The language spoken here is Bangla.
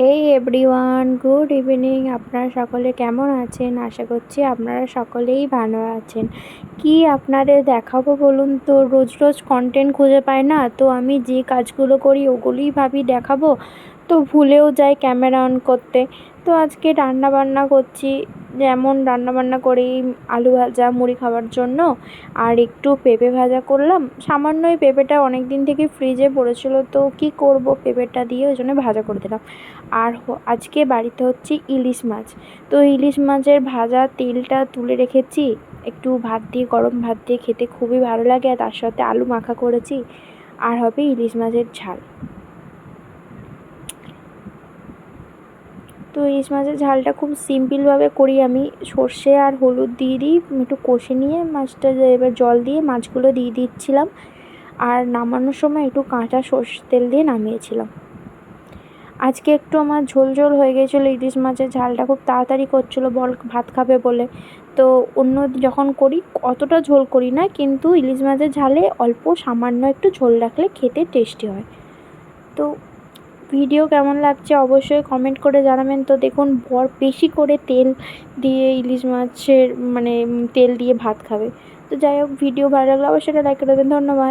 এই এভরিওয়ান, গুড ইভিনিং। আপনারা সকলে কেমন আছেন? আশা করছি আপনারা সকলেই ভালো আছেন। কি আপনাদের দেখাবো বলুন তো? রোজ রোজ কন্টেন্ট খুঁজে পাই না, তো আমি যে কাজগুলো করি ওগুলোই ভাবি দেখাবো, তো ভুলেও যাই ক্যামেরা অন করতে। তো আজকে রান্না বান্না করছি, যেমন রান্নাবান্না করি আলু ভাজা মুড়ি খাওয়ার জন্য, আর একটু পেঁপে ভাজা করলাম। সামান্য এই পেঁপেটা অনেক দিন থেকে ফ্রিজে পড়েছিল, তো কি করব, পেঁপেটা দিয়ে ওই জন্য ভাজা করে দিলাম। আর আজকে বাড়িতে হচ্ছে ইলিশ মাছ, তো ইলিশ মাছের ভাজা তেলটা তুলে রেখেছি, একটু ভাত দিয়ে গরম ভাত দিয়ে খেতে খুবই ভালো লাগে, আর তার সাথে আলু মাখা করেছি, আর হবে ইলিশ মাছের ঝাল। তো ইলিশ মাছের ঝালটা খুব সিম্পলভাবে করি আমি, সর্ষে আর হলুদ দিয়ে দিই, একটু কষে নিয়ে মাছটা এবার জল দিয়ে মাছগুলো দিয়ে দিচ্ছিলাম, আর নামানোর সময় একটু কাঁচা সর্ষের তেল দিয়ে নামিয়েছিলাম। আজকে একটু আমার ঝোল ঝোল হয়ে গিয়েছিলো, ইলিশ মাছের ঝালটা খুব তাড়াতাড়ি করছিলো বল ভাত খাবে বলে। তো অন্য যখন করি অতটা ঝোল করি না, কিন্তু ইলিশ মাছের ঝালে অল্প সামান্য একটু ঝোল রাখলে খেতে টেস্টি হয়। তো ভিডিও কেমন লাগছে অবশ্যই কমেন্ট করে জানাবেন। তো দেখুন, বেশি করে তেল দিয়ে ইলিশ মাছের তেল দিয়ে ভাত খাবে। তো যাই হোক, ভিডিও ভালো লাগলে অবশ্যই লাইক করে দেবেন। ধন্যবাদ।